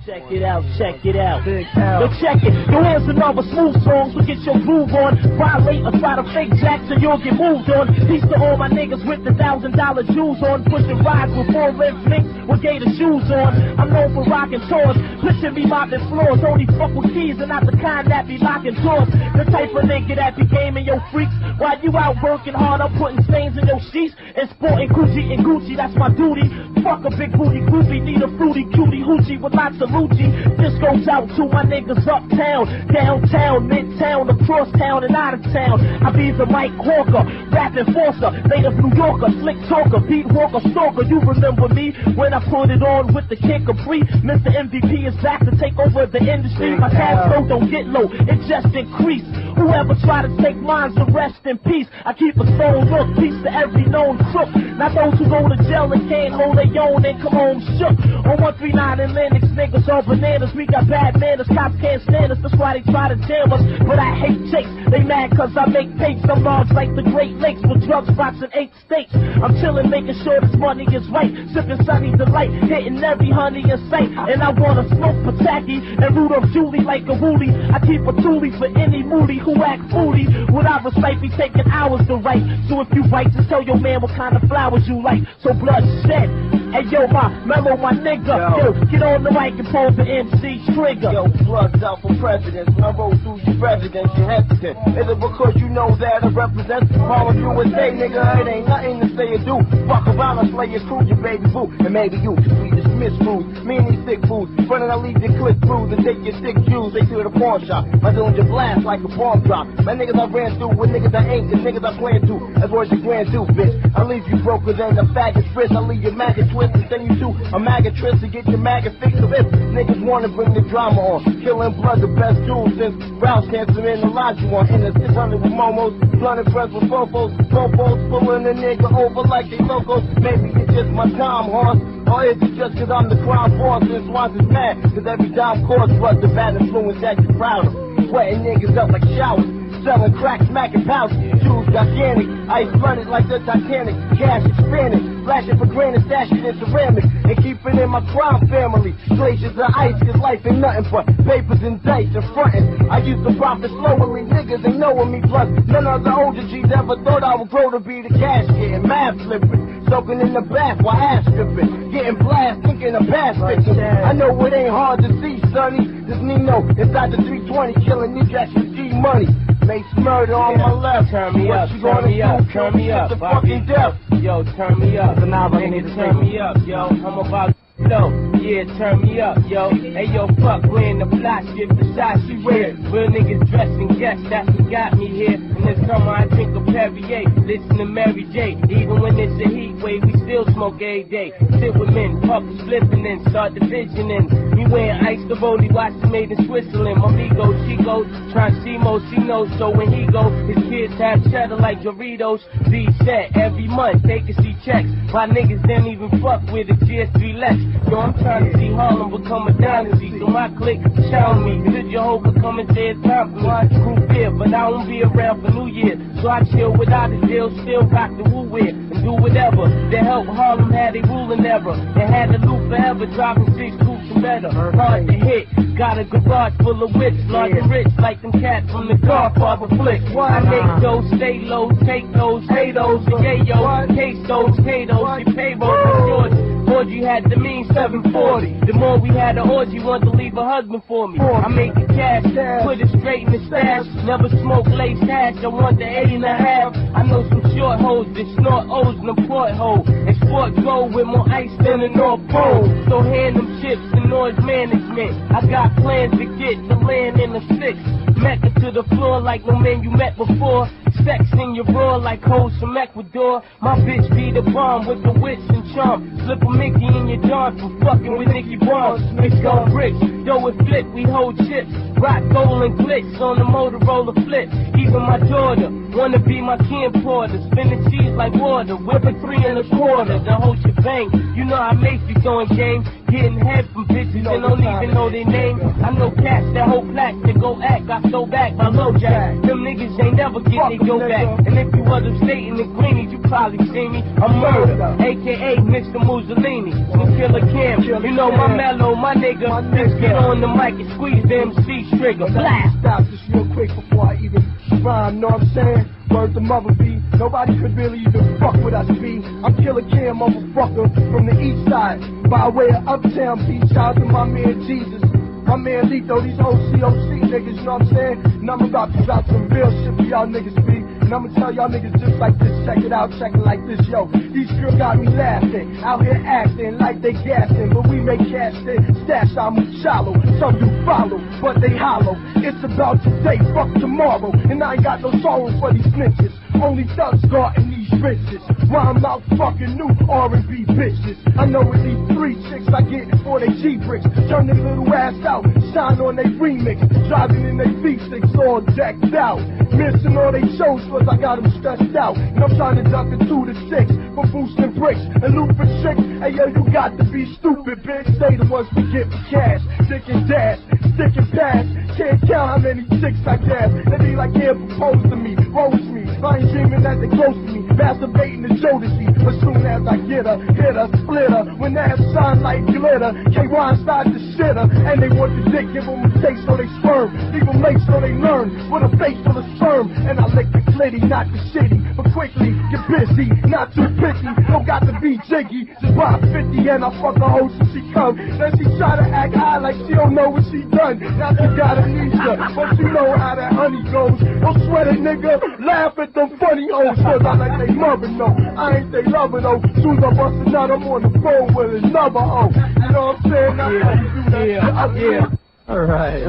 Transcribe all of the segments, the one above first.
Check it out, check it out. Yo, check it. Yo, here's another smooth song, so get your groove on. Violate or try to fake jacks and you'll get moved on. Peace to all my niggas with the $1,000 jewels on. Pushing rides with 4 red flinks with gator shoes on. I'm known for rocking tours. Picture me mopping floors. Only fuck with keys and not the kind that be locking doors. The type of nigga that be gaming your freaks. While you out working hard, I'm putting stains in your sheets. And sporting Gucci and Gucci, that's my duty. Fuck a big booty groupie, need a fruity cutie hoochie with lots of Lucci. This goes out to my niggas uptown, downtown, midtown, across town and out of town. I be the Mike Hawker, rap enforcer, native New Yorker, slick talker, beat walker, stalker. You remember me when I put it on with the Kid Capri. Mr. MVP is back to take over the industry. My cash flow don't get low, it just increase. Whoever try to take mine to rest in peace. I keep a stone look, peace to every known crook. Not those who go to jail and can't hold their own and come home shook. On 139 in Lennox, niggas all bananas. We got bad manners, cops can't stand us. That's why they try to jam us. But I hate chase, they mad cause I make papes. I'm large like the Great Lakes with drug spots in 8 states. I'm chillin', making sure this money is right. Sippin' Sunny Delight, hitting every honey in sight. And I wanna smoke Pataki and Rudolph Julie like a woolly. I keep a toolie for any moody who act foodie. What I recite be taking hours to write. So if you write, just tell your man what kind of flowers you like. So bloodshed. Hey yo, my memo, my nigga. Yo, get on the mic and pose the MC trigger. Yo, plugged out for president. When I roll through your residence, you're hesitant. Is it because you know that I represent Harlem USA, nigga? It ain't nothing to say or do. Fuck around, I slay your crew, your baby boo. And maybe you, we dismiss fools. Me and these sick fools. Running, I leave your click through. Then take your sick Jews, they to the pawn shop. My doing your blast like a bomb drop. My niggas I ran through with niggas I ain't, and niggas I plan to. That's what your grand do, bitch. I leave you broker than the faggot frizz. I leave your maggot twist and send you to a maggot trip to get your maggot fixed. So if niggas wanna bring the drama on, killing blood the best tool since Rouse cancer in the lodge you want. In the 600 with momos, blunt and friends with fofos, fofos pulling a nigga over like they locos. Maybe it's just my time horse, or is it just cause I'm the crime boss and Swans is mad? Cause every dime costs what the bad influence that you're proud of. Sweating niggas up like showers. Selling crack, smacking pouches, Jews gigantic, ice flooded like the Titanic, cash expanding, flashing for granted, stashing in ceramic, and keeping in my crime family, glaciers of ice, cause life ain't nothing but papers and dice and frontin'. I used to profit slowly, niggas ain't knowing me, plus none of the older G's ever thought I would grow to be the cash getting mad flipping, soaking in the bath while ass stripping, getting blast, thinking of past fiction. I know it ain't hard to see, sonny, this Nino inside the 320, killing these jacks with G money. Makes murder on my left. Turn me up, turn me up, turn me up, fucking death. Yo, turn me up. So now I need to turn me up, yo. I'm about no, yeah, turn me up, yo. Hey, yo, fuck, wearing the fly shit, the shot she wear. Real niggas dressing guests, that's what got me here. And this summer I drink a Perrier, listen to Mary J. Even when it's a heat wave, we still smoke every day. Sit with men, puff a slip and then start divisioning. Me wearing ice the rollie, watch it made in Switzerland. My amigo, she goes, trying Simo, she knows. So when he goes, his kids have cheddar like Doritos. Be set every month, they can see checks. My niggas didn't even fuck with the GS3 Lex. Yo, I'm trying to see Harlem become a dynasty. So my clique challenge me. Could Jehovah come and say it's time for me? Group here, but I won't be around for New Year. So I chill without a deal, still rock the woo wear. And do whatever to help Harlem have a ruling ever. And had the loop forever, dropping 6 coops and better. Hard to hit, got a garage full of whips. Large and rich like them cats from the Godfather flick. I make those, stay low, take those, pay those, and yayo, case those, potatoes, your payroll is yours. Orgy had the mean 740. The more we had an orgy, wanted to leave a husband for me. I make the cash, put it straight in the stash. Never smoke lace hash, I want the 8.5. I know some short hoes that snort O's in the porthole. And sport gold with more ice than the North Pole. So hand them chips to noise management. I got plans to get the land in the 6. Mecca to the floor like no man you met before. Sex in your bra like hoes from Ecuador. My bitch be the bomb with the wits and charm. Slip a Mickey in your John for fucking with Nicky Barnes. Mix gold bricks, dough and flip, we hold chips. Rock gold and glitz on the Motorola flip. Even my daughter wanna be my camcorder. Spinning cheese like water, whipping 3 1/4. The whole shebang, you know I make you going game. Getting head from bitches and don't even know their name. I know cats that hold plaques that go act. I throw back my low jack. Them niggas ain't never get they your back. And if you was upstate in the Greenies, you probably see me. I'm Murder, aka Mr. Mussolini. So Killer Kim, you know my mellow, my nigga. Just get on the mic and squeeze the MC trigger. Blast! Stop this real quick before I even rhyme, know what I'm saying? Word to Mother B, nobody could really even fuck with us, B. I'm Killer Kim, motherfucker, from the east side, by way of Uptown B. Shout out to my man Jesus, my man Lito, these old COC niggas, you know what I'm saying? And I'm about to drop some real shit for y'all niggas, B. And I'm gonna tell y'all niggas just like this, check it out, check it like this, yo. These girls got me laughing, out here acting like they gassing, but we make cash in, stash I'm shallow, some do follow, but they hollow. It's about today, fuck tomorrow, and I ain't got no sorrow for these snitches. Only thugs guarding these riches. While I'm out fucking new R&B bitches. I know at least 3 chicks I get for they G-bricks. Turn their little ass out, shine on they remix. Driving in they V6 all decked out. Missing all they shows cause I got them stressed out. And I'm trying to duck a 2 to 6 for boosting bricks and loot for chicks. Hey yo, you got to be stupid, bitch. They the ones we get for cash. Dick and dash, stick and pass. Can't count how many chicks I gas. They be like, yeah, propose to me, roast me. I ain't dreaming that they close to me, masturbating to Jodeci. As soon as I get her, hit her, split her. When that shine like glitter, KY inside the shitter. And they want the dick, give them a taste so they sperm. Leave them late so they learn, with a face full of sperm. And I lick the clitty, not the shitty. But quickly, get busy, not too picky. Don't got to be jiggy, just buy 50 and I fuck her hoe till she come. Then she try to act high like she don't know what she done. Now she got amnesia, but you know how that honey goes. Don't sweat it, nigga, laugh at them funny hoes, cause I like they mother know. I ain't they lover though. Soon as I bust a nut, I'm on the phone with another hoe. You know what I'm saying? Yeah. Alright.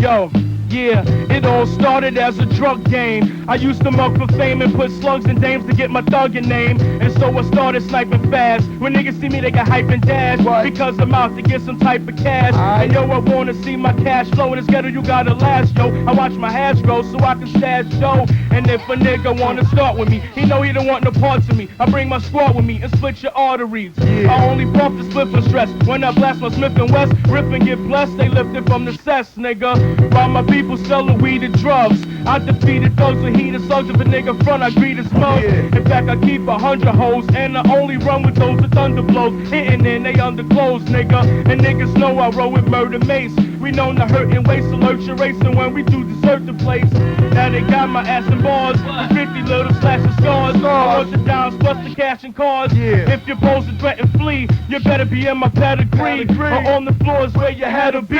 Yo, yeah, it all started as a drug game. I used to mug for fame and put slugs and dames to get my thuggin' name. And so I started sniping fast. When niggas see me, they get hype and dash. Because I'm out to get some type of cash. And yo, I wanna see my cash flow. In this ghetto, you gotta last, yo. I watch my hash grow so I can stash dough. And if a nigga wanna start with me, he know he don't want no parts of me. I bring my squad with me and split your arteries. I only puff the split for stress. When I blast my Smith and West, rip and get blessed. They lifted from the cess, nigga. While my people selling weed and drugs, I defeated thugs with heat and slugs. If a nigga front, I greet his mug. In fact, I keep 100 hoes, and I only run with those with thunder blows. Hitting in they underclothes, nigga. And niggas know I roll with murder mace. We known to hurt and waste, alert your racing when we do desert the place. Now they got my ass in bars, with 50 little slashes scars. I want the downs plus the cash and cars. If you're supposed to threaten flee, you better be in my pedigree. Or on the floors where you had to be.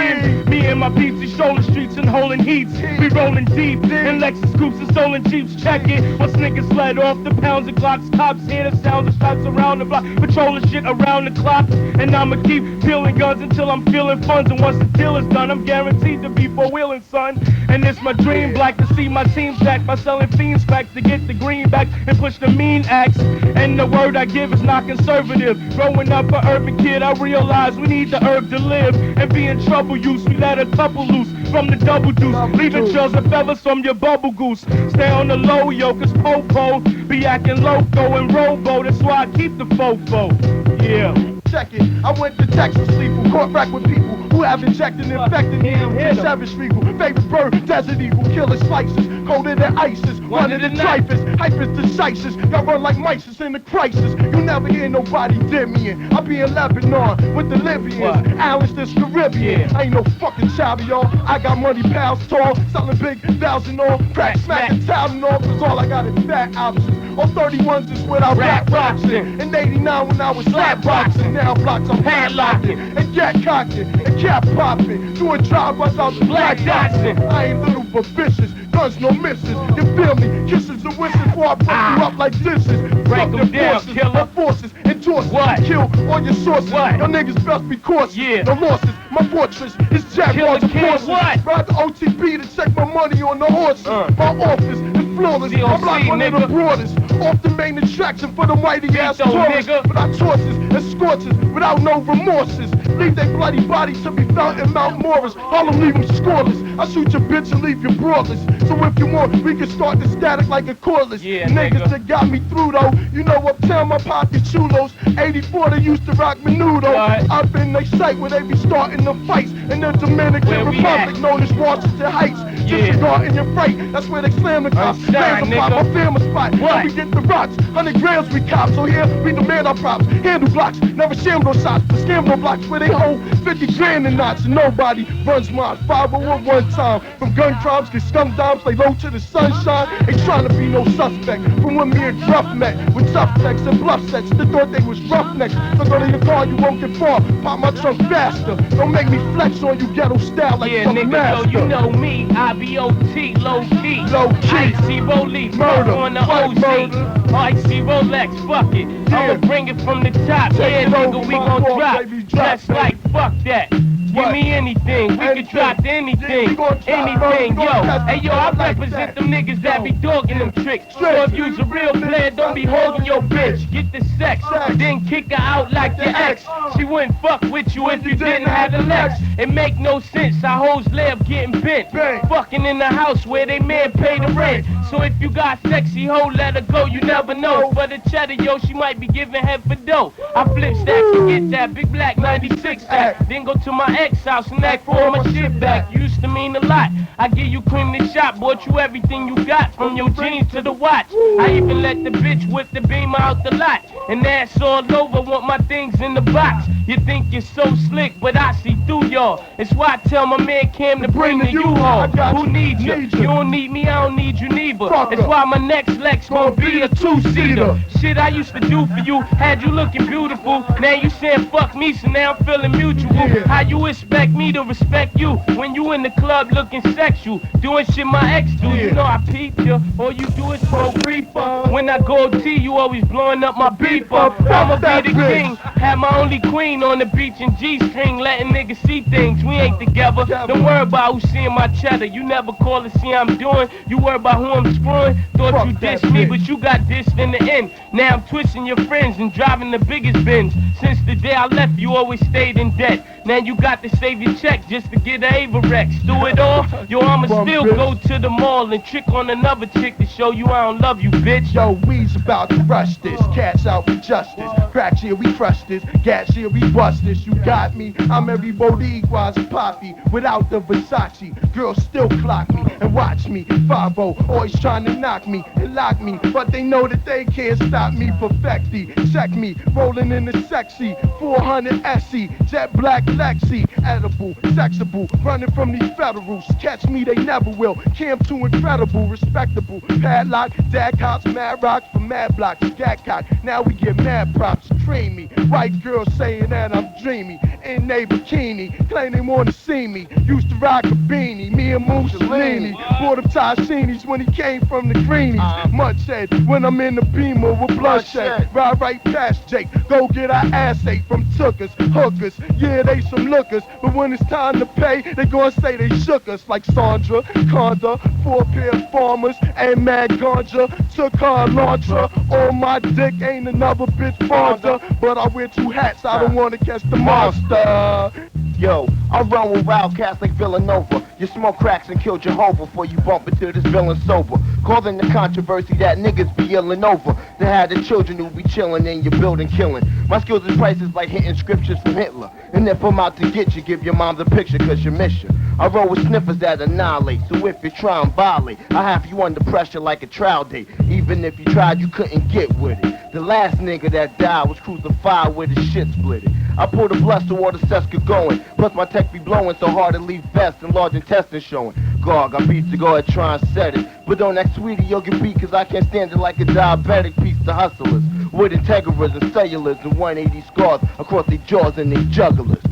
Me and my peeps, we strolling streets and holding heats. We rolling deep in Lexus coupes and stolen Jeeps. Check it. Once niggas sled off the pounds and Glocks, cops hear the sounds of shots around the block, patrolling shit around the clock. And I'ma keep peeling guns until I'm feeling funds. And once the deal is done, I'm guaranteed to be four-wheeling, son. And it's my dream black to see my team stack by selling fiends facts to get the greenback and push the mean acts. And the word I give is not conservative. Growing up an urban kid, I realized we need the herb to live. And be in trouble use, we let a couple loose from the double deuce, leaving trails of feathers from your bubble goose. Stay on the low, yo, cause Popo be acting loco and robo. That's why I keep the fofo. Yeah. Check it. I went to Texas lethal, caught back with people who have injected and infected me. Savage regal, favorite bird, desert eagle, killer slices, colder than ISIS, running the typhus, hypers to shices, got run like mices in the crisis. You never hear nobody dim me in. I be in Lebanon with the Libyans, Alice this Caribbean. I ain't no fucking child, y'all. I got money pounds tall, selling big thousand all, crack smacking Tylenol, cause all I got is fat options. All 31s is without rap boxing. In 89 when I was slap boxing, now blocks I'm padlocking and cat cocking and cap popping, doing drive-bys out the black doxing. I ain't little but vicious, guns no misses. You feel me? Kisses and wishes before I break you up like dishes. Break them down, killer. Forces, endorse What? Kill all your sources. What? Your niggas best be cautious. Yeah. No losses. My fortress is Jaguars and Killer King, horses. what? Ride the OTB to check my money on the horses. My office is flawless. DOC, I'm like one of the nigga. broadest. Off the main attraction for the whitey ass Vito, tourists. nigga. Without choices and scorches, without no remorses. Leave their bloody body to be found in Mount Morris. Harlem leave them scoreless. I shoot your bitch and leave you broadless. So if you want, we can start the static like a cordless. Yeah, Niggas nigga. that got me through though. You know uptown my pocket chulos. 84 they used to rock menudo. What? Up in they sight where they be starting the fights. In the Dominican Where we Republic at? known as Washington Heights. disregarding your freight. That's where they slam the cops. Fans apply my family spot. What? We get the rocks, 100 grams we cop. So here we demand our props. Handle blocks, never sham no shots. But scam no blocks where they hold 50 grand in knots. And nobody runs mine. 501 one time. From gun crimes, get scum dimes, lay low to the sunshine. Ain't trying to be no suspect. From when me and Druff met with tough texts and bluff sets. They thought they was roughnecks. So go to your car, you won't get far. Pop my trunk faster. Don't make me flex on you ghetto style like some nigga, master. Yo, you know me, IBOT, low key. Low key. Icy Rollie, Murder. on the White OZ. murder. Icy Rolex, fuck it. Yeah. I'ma bring it from the top. Take Yeah, it nigga, over, we my gon' fault, drop. baby, drop, Just baby. like fuck that. Give What? me anything, we can Anything. drop Yeah, anything, we gon' drop, anything, bro. We yo. gon' test Hey yo, I it like represent that. them niggas that be dogging them tricks. So if you's a real player, don't be holding your bitch. Get the sex, then kick her out like your ex. She wouldn't fuck with you if you didn't have the legs. It make no sense, how hoes live getting bent. Fucking in the house where they man pay the rent. So if you got sexy hoe, let her go, you never know. For the cheddar, yo, she might be giving head for dough. I flip stacks and get that big black 96 sack. Then go to my ex house and act for all my shit back. Used to mean a lot. I give you cream the shop, bought you everything you got, from your jeans to the watch. I even let the bitch whip the beam out the lot. And that's all over, want my things in the box. You think you're so slick, but I see through y'all. It's why I tell my man Cam to bring the U-Haul. Who needs you? You don't need me, I don't need you neither. That's why my next Lex gon' be a two-seater. Shit I used to do for you, had you looking beautiful. Now you saying fuck me, so now I'm feeling mutual. How you expect me to respect you when you in the club looking sexual? Doing shit my ex do, you know I peep you. All you do is pro creeper. When I go T, you always blowing up my beeper. I'ma be the king, have my only queen on the beach in G-string, letting niggas see things. We ain't together. Don't worry about who's seeing my cheddar. You never call to see how I'm doing. You worry about who I'm screwing. Thought you dissed me, but you got dissed in the end. Now I'm twisting your friends and driving the biggest Benz. Since the day I left, you always stayed in debt. Now you got to save your check just to get an Averex. Do it all, yo, I'ma still go to the mall and trick on another chick to show you I don't love you, bitch. Yo, we's about to rush this. Cats out for justice. Cracks here, we crush this. Gats here, we bust this. You got me. I'm every Boricua poppy without the Versace. Girls still clock me and watch me. 5-0, always trying to knock me and lock me. But they know that they can't stop me. Perfecty. Check me. Rolling in the sexy. 400 SE. Jet black Lexi. Edible. Sexable. Running from these federals. Catch me, they never will. Cam too incredible. Respectable. Padlock. Dad cops. Mad rocks for mad blocks. Gat cock. Now we get mad props. Creamy. White girls saying that I'm dreamy. In they bikini. Claim they wanna see me. Used to rock a beanie. Me and Mussolini. Bought him Tashinis when he came from the greenies. Mudshade. When I'm in the Beamer with bloodshed. Ride right past Jake. Go get our ass ate from tookers. Hookers. Yeah, they some lookers. But when it's time to pay, they gonna say they shook us. Like Sandra, Conda, 4 pair of farmers, and Mad Ganja. Took her a Elantra. On my dick ain't another bitch Fonda. But I wear 2 hats, I don't wanna catch the monster. Yo, I run with wild cats like Villanova. You smoke cracks and kill Jehovah before you bump into this villain sober. Causing the controversy that niggas be yelling over. They had the children who be chilling in your building killing. My skills is priceless like hitting scriptures from Hitler. And if I'm out to get you, give your mom the picture cause you miss you. I roll with sniffers that annihilate. So if you try and violate, I have you under pressure like a trial date. Even if you tried, you couldn't get with it. The last nigga that died was crucified with his shit splitted. I pull the bless to all the Seska going. Plus my tech be blowing so hard it leave vest and large intestines showing. God, I beat to go ahead try and set it. But don't act sweetie, you'll get beat cause I can't stand it like a diabetic piece to hustlers. With integras and cellulars and 180 scars across their jaws and their jugglers.